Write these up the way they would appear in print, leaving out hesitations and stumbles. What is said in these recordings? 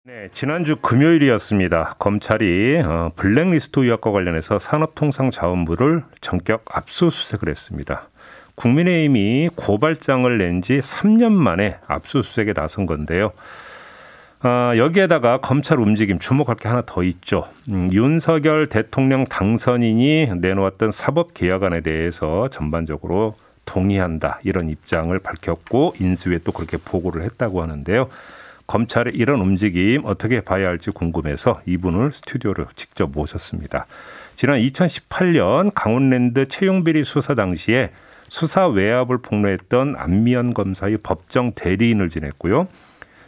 네, 지난주 금요일이었습니다. 검찰이 블랙리스트 의혹과 관련해서 산업통상자원부를 전격 압수수색을 했습니다. 국민의힘이 고발장을 낸 지 3년 만에 압수수색에 나선 건데요. 여기에다가 검찰 움직임 주목할 게 하나 더 있죠. 윤석열 대통령 당선인이 내놓았던 사법개혁안에 대해서 전반적으로 동의한다 이런 입장을 밝혔고 인수위에 또 그렇게 보고를 했다고 하는데요. 검찰의 이런 움직임 어떻게 봐야 할지 궁금해서 이분을 스튜디오로 직접 모셨습니다. 지난 2018년 강원랜드 채용비리 수사 당시에 수사 외압을 폭로했던 안미연 검사의 법정 대리인을 지냈고요.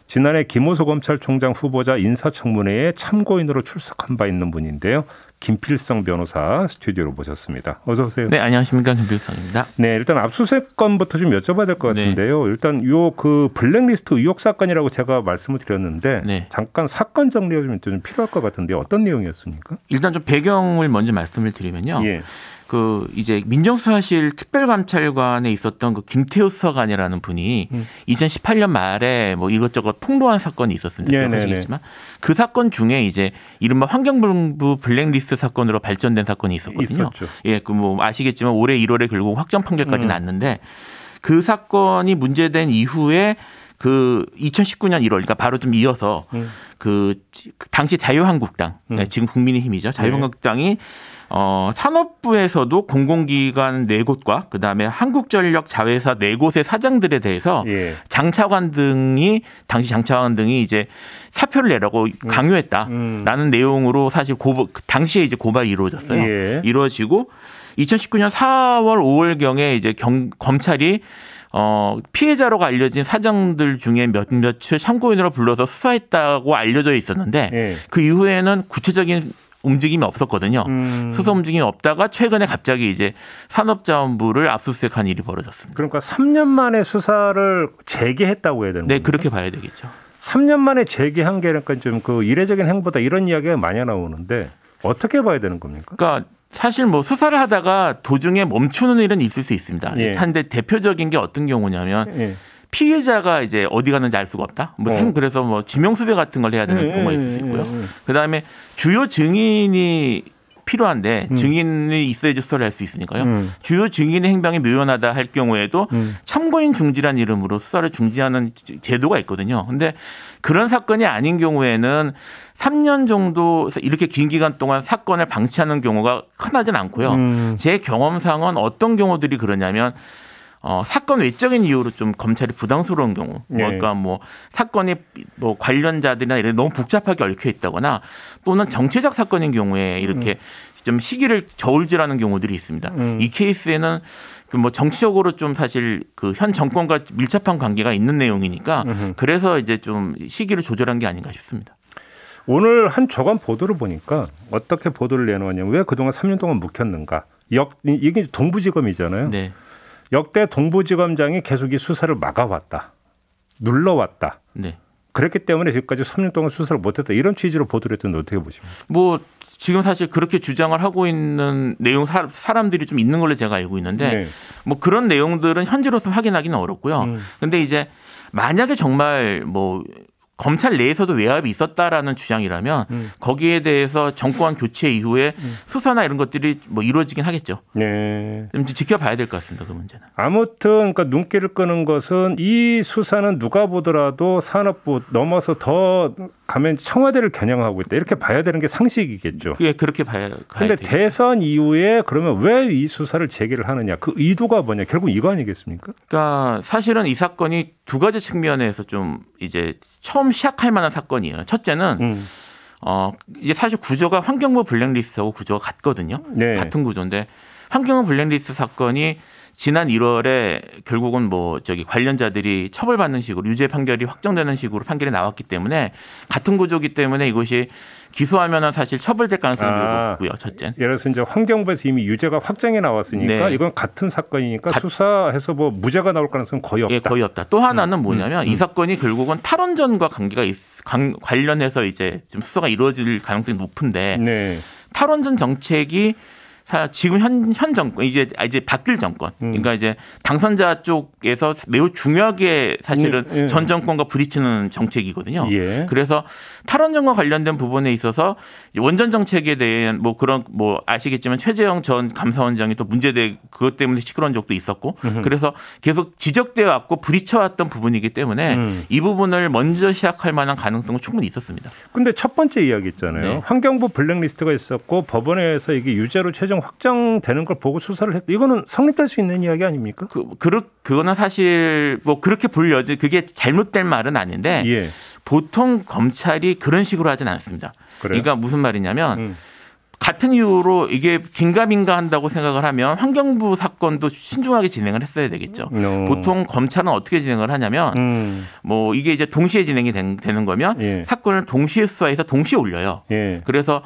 지난해 김호수 검찰총장 후보자 인사청문회에 참고인으로 출석한 바 있는 분인데요. 김필성 변호사 스튜디오로 모셨습니다. 어서 오세요. 네, 안녕하십니까, 김필성입니다. 네, 일단 압수수색 건부터 좀 여쭤봐야 될 것 같은데요. 네. 일단 요 블랙리스트 의혹 사건이라고 제가 말씀을 드렸는데 네. 잠깐 사건 정리가 좀 필요할 것 같은데 어떤 내용이었습니까? 일단 좀 배경을 먼저 말씀을 드리면요. 예. 이제 민정수사실 특별감찰관에 있었던 김태우 수사관이라는 분이 2018년 말에 뭐 이것저것 폭로한 사건이 있었습니다. 아시겠지만 그 사건 중에 이제 이른바 환경부 블랙리스트 사건으로 발전된 사건이 있었거든요. 있었죠. 예, 뭐 아시겠지만 올해 1월에 결국 확정 판결까지 났는데 그 사건이 문제된 이후에 2019년 1월, 그러니까 바로 좀 이어서 당시 자유한국당, 지금 국민의힘이죠. 자유한국당이 산업부에서도 공공기관 4곳과 그다음에 한국전력 자회사 4곳의 사장들에 대해서 당시 장차관 등이 이제 사표를 내라고 강요했다라는 내용으로 사실 당시에 이제 고발이 이루어졌어요. 이루어지고 2019년 4월 5월경에 이제 검찰이 피해자로 알려진 사장들 중에 몇몇을 참고인으로 불러서 수사했다고 알려져 있었는데 그 이후에는 구체적인 움직임이 없었거든요. 수사 움직임이 없다가 최근에 갑자기 이제 산업자원부를 압수수색한 일이 벌어졌습니다. 그러니까 3년 만에 수사를 재개했다고 해야 되는 거예요? 네, 그렇게 봐야 되겠죠. 3년 만에 재개한 게 그러니까 좀 이례적인 행보다 이런 이야기가 많이 나오는데 어떻게 봐야 되는 겁니까? 그러니까 사실 뭐 수사를 하다가 도중에 멈추는 일은 있을 수 있습니다. 그런데 대표적인 게 어떤 경우냐면 피해자가 이제 어디 가는지 알 수가 없다. 그래서 뭐 지명수배 같은 걸 해야 되는 경우가 있을 수 있고요. 그다음에 주요 증인이 필요한데 증인이 있어야지 수사를 할 수 있으니까요. 주요 증인의 행방이 묘연하다 할 경우에도 참고인 중지란 이름으로 수사를 중지하는 제도가 있거든요. 그런데 그런 사건이 아닌 경우에는 3년 정도 이렇게 긴 기간 동안 사건을 방치하는 경우가 흔하진 않고요. 제 경험상은 어떤 경우들이 그러냐면 사건 외적인 이유로 좀 검찰이 부담스러운 경우, 그러니까 뭐 사건이 뭐 관련자들이나 이런 너무 복잡하게 얽혀 있다거나 또는 정치적 사건인 경우에 이렇게 좀 시기를 저울질하는 경우들이 있습니다. 이 케이스에는 뭐 정치적으로 좀 사실 현 정권과 밀접한 관계가 있는 내용이니까 그래서 이제 좀 시기를 조절한 게 아닌가 싶습니다. 오늘 한 조간 보도를 보니까 어떻게 보도를 내놓았냐면 왜 그동안 3년 동안 묵혔는가? 이게 동부지검이잖아요. 네. 역대 동부지검장이 계속 이 수사를 막아왔다. 눌러왔다. 네. 그랬기 때문에 지금까지 3년 동안 수사를 못했다. 이런 취지로 보도를 했던데 어떻게 보십니까? 뭐 지금 사실 그렇게 주장을 하고 있는 내용 사람들이 좀 있는 걸로 제가 알고 있는데 뭐 그런 내용들은 현재로서 확인하기는 어렵고요. 그런데 이제 만약에 정말 뭐 검찰 내에서도 외압이 있었다라는 주장이라면 거기에 대해서 정권 교체 이후에 수사나 이런 것들이 뭐 이루어지긴 하겠죠. 네. 좀 지켜봐야 될 것 같습니다. 그 문제는. 아무튼 그러니까 눈길을 끄는 것은 이 수사는 누가 보더라도 산업부 넘어서 더 가면 청와대를 겨냥하고 있다. 이렇게 봐야 되는 게 상식이겠죠. 예, 그렇게 봐야. 그런데 대선 이후에 그러면 왜 이 수사를 재개를 하느냐? 그 의도가 뭐냐? 결국 이거 아니겠습니까? 그러니까 사실은 이 사건이 두 가지 측면에서 좀 이제 처음 시작할 만한 사건이에요. 첫째는 이제 사실 구조가 환경부 블랙리스트하고 구조가 같거든요. 네. 같은 구조인데 환경부 블랙리스트 사건이 지난 1월에 결국은 뭐 관련자들이 처벌받는 식으로 유죄 판결이 확정되는 식으로 판결이 나왔기 때문에 같은 구조이기 때문에 이것이 기소하면은 사실 처벌될 가능성이 높고요. 첫째. 예를 들어서 이제 환경부에서 이미 유죄가 확정이 나왔으니까 네. 이건 같은 사건이니까 수사해서 뭐 무죄가 나올 가능성은 거의 없다. 예, 거의 없다. 또 하나는 뭐냐면 이 사건이 결국은 탈원전과 관련해서 이제 좀 수사가 이루어질 가능성이 높은데 탈원전 정책이 지금 현 정권 이제 바뀔 정권 그러니까 이제 당선자 쪽에서 매우 중요하게 사실은 전 정권과 부딪히는 정책이거든요. 예. 그래서 탈원전과 관련된 부분에 있어서 원전 정책에 대한 뭐 그런 뭐 아시겠지만 최재형 전 감사원장이 또 문제돼 그것 때문에 시끄러운 적도 있었고 그래서 계속 지적돼 왔고 부딪혀왔던 부분이기 때문에 이 부분을 먼저 시작할 만한 가능성은 충분히 있었습니다. 그런데 첫 번째 이야기 있잖아요. 네. 환경부 블랙리스트가 있었고 법원에서 이게 유죄로 최종 확정되는 걸 보고 수사를 했다. 이거는 성립될 수 있는 이야기 아닙니까? 그거는 사실 뭐 그렇게 볼 여지 그게 잘못된 말은 아닌데 예. 보통 검찰이 그런 식으로 하진 않습니다. 그래요? 그러니까 무슨 말이냐면 같은 이유로 이게 긴가민가 한다고 생각을 하면 환경부 사건도 신중하게 진행을 했어야 되겠죠. 보통 검찰은 어떻게 진행을 하냐면 뭐 이게 이제 동시에 진행이 되는 거면 예. 사건을 동시에 수사해서 동시에 올려요. 예. 그래서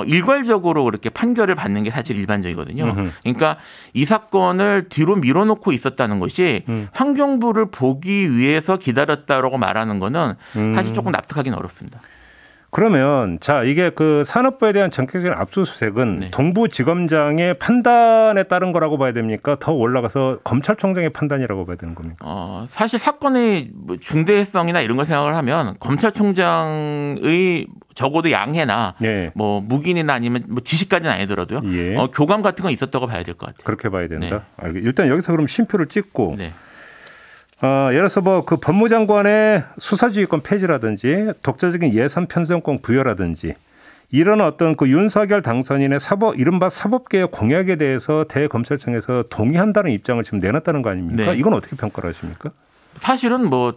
일괄적으로 그렇게 판결을 받는 게 사실 일반적이거든요. 그러니까 이 사건을 뒤로 밀어놓고 있었다는 것이 환경부를 보기 위해서 기다렸다라고 말하는 거는 사실 조금 납득하기는 어렵습니다. 그러면 자 이게 그 산업부에 대한 전격적인 압수수색은 네. 동부지검장의 판단에 따른 거라고 봐야 됩니까? 더 올라가서 검찰총장의 판단이라고 봐야 되는 겁니까? 사실 사건의 중대성이나 이런 걸 생각을 하면 검찰총장의 적어도 양해나 예. 뭐 묵인이나 아니면 뭐 지시까지는 아니더라도요. 예. 교감 같은 건 있었다고 봐야 될 것 같아요. 그렇게 봐야 된다. 네. 일단 여기서 그럼 쉼표를 찍고. 네. 예를 들어서 뭐 그 법무장관의 수사지휘권 폐지라든지 독자적인 예산 편성권 부여라든지 이런 어떤 그 윤석열 당선인의 이른바 사법개혁 공약에 대해서 대검찰청에서 동의한다는 입장을 지금 내놨다는 거 아닙니까? 네. 이건 어떻게 평가를 하십니까? 사실은 뭐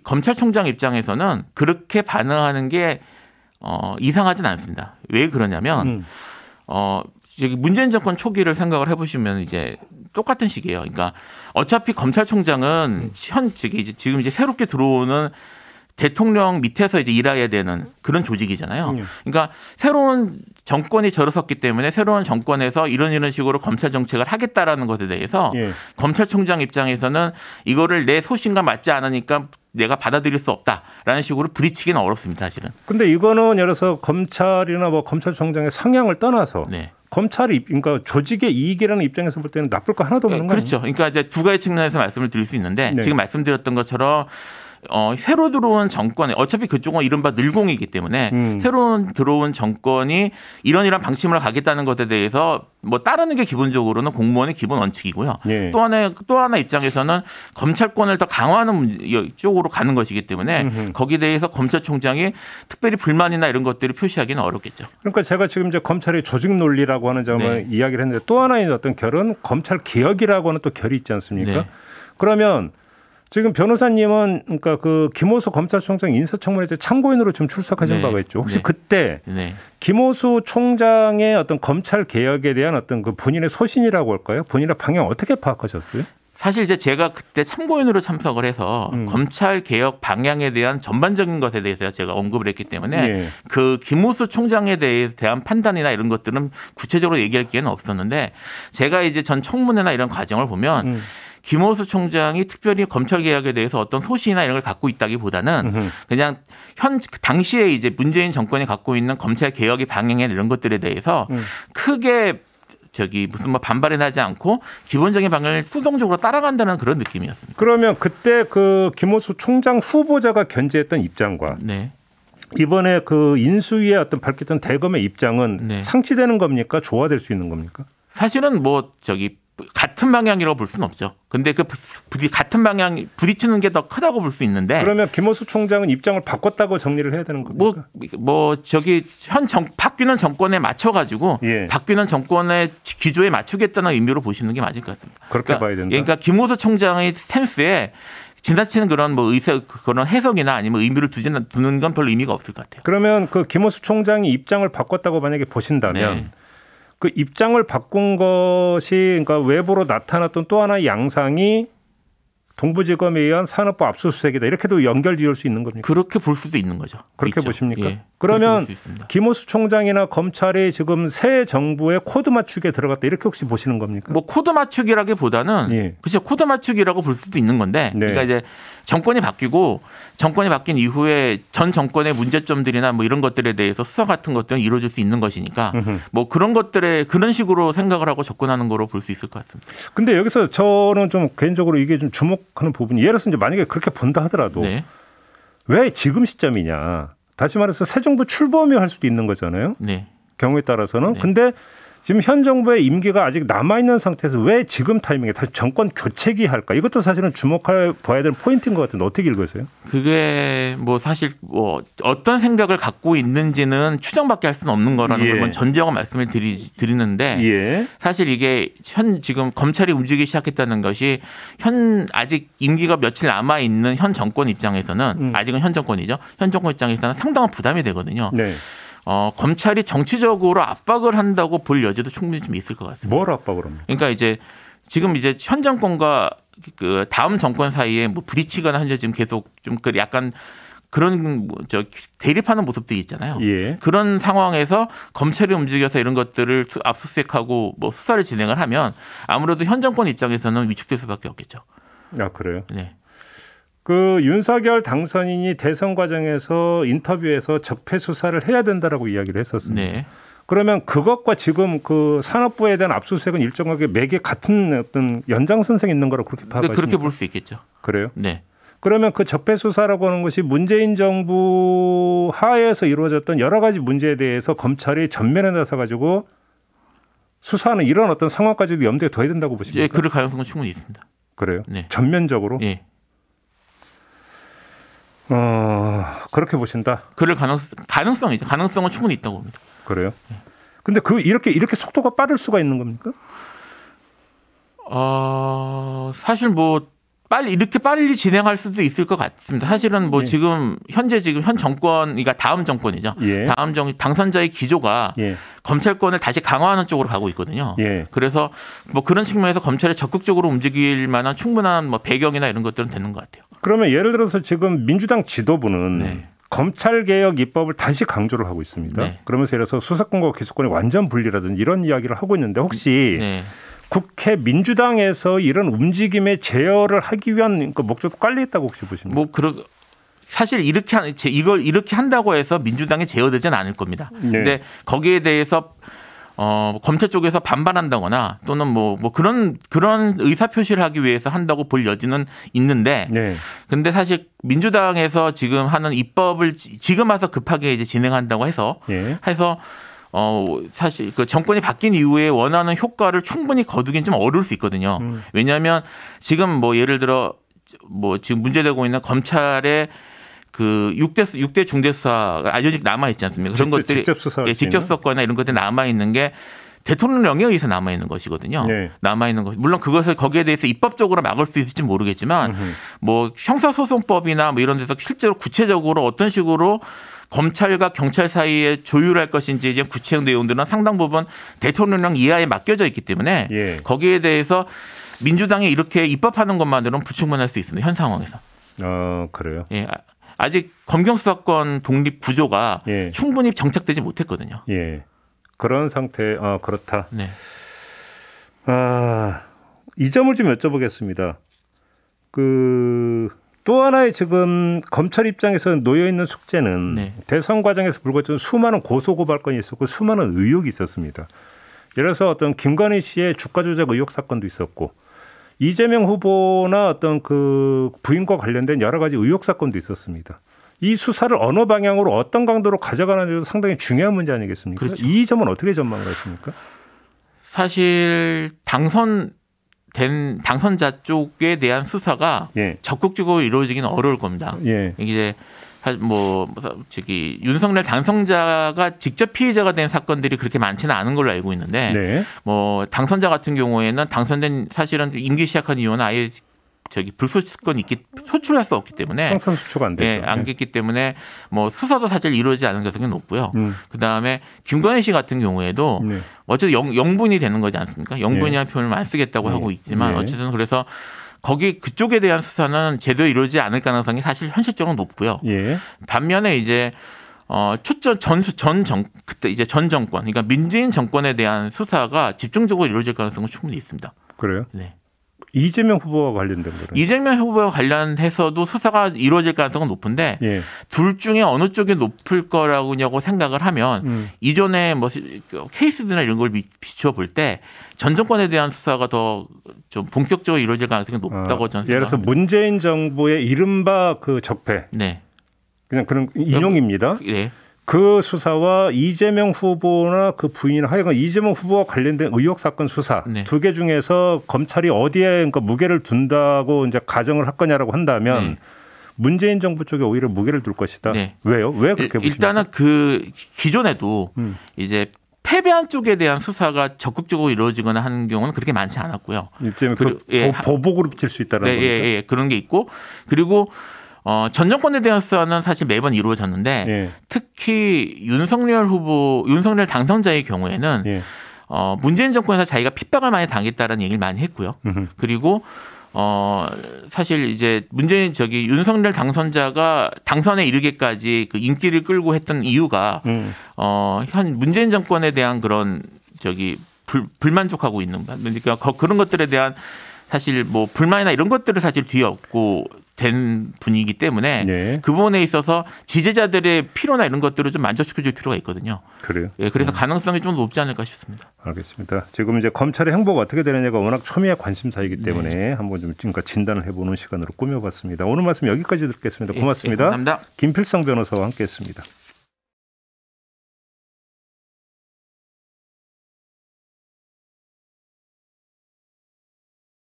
검찰총장 입장에서는 그렇게 반응하는 게 이상하진 않습니다. 왜 그러냐면 문재인 정권 초기를 생각을 해보시면 이제 똑같은 식이에요. 그러니까 어차피 검찰총장은 지금 이제 새롭게 들어오는 대통령 밑에서 이제 일해야 되는 그런 조직이잖아요. 그러니까 새로운 정권이 들어섰기 때문에 새로운 정권에서 이런 식으로 검찰 정책을 하겠다라는 것에 대해서 예. 검찰총장 입장에서는 이거를 내 소신과 맞지 않으니까 내가 받아들일 수 없다라는 식으로 부딪히기는 어렵습니다, 사실은. 근데 이거는 예를 들어서 검찰이나 뭐 검찰총장의 성향을 떠나서 네. 검찰이 그러니까 조직의 이익이라는 입장에서 볼 때는 나쁠 거 하나도 없는 거예요. 그렇죠. 그러니까 이제 두 가지 측면에서 말씀을 드릴 수 있는데 네. 지금 말씀드렸던 것처럼 새로 들어온 정권에 어차피 그쪽은 이른바 늘공이기 때문에 새로 들어온 정권이 이런 방침으로 가겠다는 것에 대해서 뭐 따르는 게 기본적으로는 공무원의 기본 원칙이고요. 예. 또 하나 입장에서는 검찰권을 더 강화하는 쪽으로 가는 것이기 때문에 거기에 대해서 검찰총장이 특별히 불만이나 이런 것들을 표시하기는 어렵겠죠. 그러니까 제가 지금 이제 검찰의 조직 논리라고 하는 점을 네. 이야기를 했는데 또 하나의 어떤 결은 검찰 개혁이라고 하는 또 결이 있지 않습니까? 네. 그러면 지금 변호사님은 그러니까 그 김호수 검찰총장 인사청문회 때 참고인으로 좀 출석하신 네. 바가 있죠. 혹시 네. 그때 네. 김호수 총장의 어떤 검찰 개혁에 대한 어떤 그 본인의 소신이라고 할까요? 본인의 방향 어떻게 파악하셨어요? 사실 이제 제가 그때 참고인으로 참석을 해서 검찰 개혁 방향에 대한 전반적인 것에 대해서 제가 언급을 했기 때문에 예. 그 김호수 총장에 대한 판단이나 이런 것들은 구체적으로 얘기할 기회는 없었는데 제가 이제 전 청문회나 이런 과정을 보면 김호수 총장이 특별히 검찰 개혁에 대해서 어떤 소신이나 이런 걸 갖고 있다기보다는 그냥 당시에 이제 문재인 정권이 갖고 있는 검찰 개혁의 방향에 이런 것들에 대해서 크게 무슨 반발이 나지 않고 기본적인 방향을 수동적으로 따라간다는 그런 느낌이었습니다. 그러면 그때 그 김호수 총장 후보자가 견지했던 입장과 네. 이번에 그 인수위에 어떤 밝혔던 대검의 입장은 네. 상치되는 겁니까? 조화될 수 있는 겁니까? 사실은 같은 방향이라고 볼 수는 없죠. 근데 같은 방향 부딪히는 게 더 크다고 볼 수 있는데. 그러면 김호수 총장은 입장을 바꿨다고 정리를 해야 되는 겁니까? 바뀌는 정권에 맞춰가지고 예. 바뀌는 정권의 기조에 맞추겠다는 의미로 보시는 게 맞을 것 같습니다. 그렇게 봐야 된다. 그러니까 김호수 총장의 스탠스에 지나치는 그런 그런 해석이나 아니면 의미를 두는 건 별로 의미가 없을 것 같아요. 그러면 그 김호수 총장이 입장을 바꿨다고 만약에 보신다면. 네. 그 입장을 바꾼 것이 그러니까 외부로 나타났던 또 하나의 양상이 동부지검에 의한 산업부 압수수색이다. 이렇게도 연결지을 수 있는 겁니까? 그렇게 볼 수도 있는 거죠. 그렇게 있죠. 보십니까? 예, 그러면 김호수 총장이나 검찰이 지금 새 정부의 코드 맞추기에 들어갔다. 이렇게 혹시 보시는 겁니까? 뭐 코드 맞추기라기보다는 예. 그렇죠. 코드 맞추기라고 볼 수도 있는 건데 네. 그러니까 이제 정권이 바뀐 이후에 전 정권의 문제점들이나 뭐 이런 것들에 대해서 수사 같은 것들은 이루어질 수 있는 것이니까 뭐 그런 것들에 그런 식으로 생각을 하고 접근하는 거로 볼 수 있을 것 같습니다. 근데 여기서 저는 좀 개인적으로 이게 좀 주목하는 부분이 예를 들어서 이제 만약에 그렇게 본다 하더라도 네. 왜 지금 시점이냐. 다시 말해서 새 정부 출범이 할 수도 있는 거잖아요. 네. 경우에 따라서는. 네. 근데 지금 현 정부의 임기가 아직 남아있는 상태에서 왜 지금 타이밍에 다시 정권 교체기 할까? 이것도 사실은 주목해 봐야 될 포인트인 것 같은데 어떻게 읽으세요? 그게 뭐 사실 뭐 어떤 생각을 갖고 있는지는 추정밖에 할 수는 없는 거라는 걸 전제하고 말씀을 드리는데 예. 사실 이게 지금 검찰이 움직이기 시작했다는 것이 아직 임기가 며칠 남아 있는 현 정권 입장에서는 아직은 현 정권이죠. 현 정권 입장에서는 상당한 부담이 되거든요. 네. 검찰이 정치적으로 압박을 한다고 볼 여지도 충분히 좀 있을 것 같습니다. 뭘 압박을 합니까? 그러니까 이제 지금 이제 현 정권과 그 다음 정권 사이에 뭐 부딪히거나 현재 지금 계속 좀 약간 그런 대립하는 모습들이 있잖아요. 예. 그런 상황에서 검찰이 움직여서 이런 것들을 압수수색하고 뭐 수사를 진행을 하면 아무래도 현 정권 입장에서는 위축될 수밖에 없겠죠. 아, 그래요? 네. 그 윤석열 당선인이 대선 과정에서 인터뷰에서 적폐 수사를 해야 된다라고 이야기를 했었습니다. 네. 그러면 그것과 지금 그 산업부에 대한 압수수색은 일정하게 매개 같은 어떤 연장선상에 있는 거라고 그렇게 파악하십니까? 그렇게 볼 수 있겠죠. 그래요? 네. 그러면 그 적폐 수사라고 하는 것이 문재인 정부 하에서 이루어졌던 여러 가지 문제에 대해서 검찰이 전면에 나서 가지고 수사하는 이런 어떤 상황까지도 염두에 둬야 된다고 보십니까? 예, 그럴 가능성은 충분히 있습니다. 그래요? 네. 전면적으로? 예. 그렇게 보신다. 그럴 가능성이죠. 가능성은 충분히 있다고 봅니다. 그래요? 근데 이렇게 속도가 빠를 수가 있는 겁니까? 사실 뭐 이렇게 빨리 진행할 수도 있을 것 같습니다. 사실은 뭐 지금 현 정권, 그러니까 다음 정권이죠. 예. 다음 당선자의 기조가 예. 검찰권을 다시 강화하는 쪽으로 가고 있거든요. 예. 그래서 뭐 그런 측면에서 검찰이 적극적으로 움직일 만한 충분한 뭐 배경이나 이런 것들은 되는 것 같아요. 그러면 예를 들어서 지금 민주당 지도부는 네. 검찰개혁 입법을 다시 강조를 하고 있습니다. 네. 그러면서 예를 들어서 수사권과 기소권의 완전 분리라든지 이런 이야기를 하고 있는데 혹시 국회 민주당에서 이런 움직임에 제어를 하기 위한 그 목적도 깔려 있다고 혹시 보십니까? 사실 이렇게 한다고 해서 민주당이 제어되지는 않을 겁니다. 그런데 거기에 대해서 검찰 쪽에서 반발한다거나 또는 뭐 그런 의사 표시를 하기 위해서 한다고 볼 여지는 있는데, 근데 사실 민주당에서 지금 하는 입법을 지금 와서 급하게 이제 진행한다고 해서 사실 그 정권이 바뀐 이후에 원하는 효과를 충분히 거두긴 좀 어려울 수 있거든요. 왜냐하면 지금 뭐 예를 들어 뭐 지금 문제되고 있는 검찰의 그 6대 중대 수사가 아직 남아 있지 않습니까? 그런 것들이 직접 수사권이나 이런 것들이 남아 있는 게 대통령령에 의해서 남아 있는 것이거든요. 남아 있는 것. 물론 그것을 거기에 대해서 입법적으로 막을 수 있을지 모르겠지만 뭐 형사소송법이나 뭐 이런 데서 실제로 구체적으로 어떤 식으로 검찰과 경찰 사이에 조율할 것인지 이제 구체적 내용들은 상당 부분 대통령령 이하에 맡겨져 있기 때문에 거기에 대해서 민주당이 이렇게 입법하는 것만으로는 불충분할 수 있습니다. 현 상황에서. 그래요? 예. 아직 검경 수사권 독립 구조가 충분히 정착되지 못했거든요. 그런 상태. 그렇다. 네. 이 점을 좀 여쭤보겠습니다. 또 하나의 지금 검찰 입장에서 놓여 있는 숙제는 대선 과정에서 불거졌던 수많은 고소고발건이 있었고 수많은 의혹이 있었습니다. 예를 들어서 어떤 김건희 씨의 주가 조작 의혹 사건도 있었고 이재명 후보나 어떤 그 부인과 관련된 여러 가지 의혹 사건도 있었습니다. 이 수사를 어느 방향으로 어떤 강도로 가져가는지도 상당히 중요한 문제 아니겠습니까? 그렇죠. 이 점은 어떻게 전망을 하십니까? 사실 당선자 쪽에 대한 수사가 적극적으로 이루어지기는 어려울 겁니다. 이게 윤석열 당선자가 직접 피해자가 된 사건들이 그렇게 많지는 않은 걸로 알고 있는데 뭐 당선자 같은 경우에는 당선된 사실은 임기 시작한 이유는 아예 불소추권이 소출할 수 없기 때문에 항상 소추가 안 되죠. 안 됐기 때문에 뭐 수사도 사실 이루어지지 않은 가능성이 높고요. 그다음에 김건희 씨 같은 경우에도 어쨌든 영분이 되는 거지 않습니까? 영분이라는 표현을 안 쓰겠다고 하고 있지만 어쨌든 그래서 거기 그쪽에 대한 수사는 제대로 이루어지지 않을 가능성이 사실 현실적으로 높고요. 예. 반면에 이제 그때 이제 전 정권, 그러니까 민주인 정권에 대한 수사가 집중적으로 이루어질 가능성은 충분히 있습니다. 그래요? 네. 이재명 후보와 관련된 거는? 이재명 후보와 관련해서도 수사가 이루어질 가능성은 높은데 예. 둘 중에 어느 쪽이 높을 거라고 생각을 하면 이전에 뭐 케이스들이나 이런 걸 비추어 볼 때 전 정권에 대한 수사가 더 좀 본격적으로 이루어질 가능성이 높다고 저는 생각합니다. 예를 들어서 문재인 정부의 이른바 그 적폐. 네. 그냥 그런 인용입니다. 네. 그 수사와 이재명 후보나 그 부인 하여간 이재명 후보와 관련된 의혹 사건 수사 네. 두 개 중에서 검찰이 어디에 그러니까 무게를 둔다고 이제 가정을 할 거냐라고 한다면 네. 문재인 정부 쪽에 오히려 무게를 둘 것이다. 네. 왜요? 왜 그렇게 보십니까? 일단은 그 기존에도 이제 패배한 쪽에 대한 수사가 적극적으로 이루어지거나 하는 경우는 그렇게 많지 않았고요. 일종의 보복으로 비칠 수 있다는 네, 겁니까? 예, 그런 게 있고 그리고 전 정권에 대한 수사는 사실 매번 이루어졌는데 예. 특히 윤석열 당선자의 경우에는 예. 문재인 정권에서 자기가 핍박을 많이 당했다라는 얘기를 많이 했고요. 그리고 사실 이제 윤석열 당선자가 당선에 이르기까지 그 인기를 끌고 했던 이유가 현 문재인 정권에 대한 그런 불만족하고 있는 그러니까 그런 것들에 대한 사실 뭐 불만이나 이런 것들을 사실 뒤에 얻고 된 분위기 때문에 네. 그 부분에 있어서 지지자들의 필요나 이런 것들을 좀 만족시켜줄 필요가 있거든요. 그래요. 예, 그래서 가능성이 좀 높지 않을까 싶습니다. 알겠습니다. 지금 이제 검찰의 행보가 어떻게 되느냐가 워낙 초미의 관심사이기 때문에 네. 한번 좀 지금까지 진단을 해보는 시간으로 꾸며봤습니다. 오늘 말씀 여기까지 듣겠습니다. 고맙습니다. 예, 감사합니다. 김필성 변호사와 함께했습니다.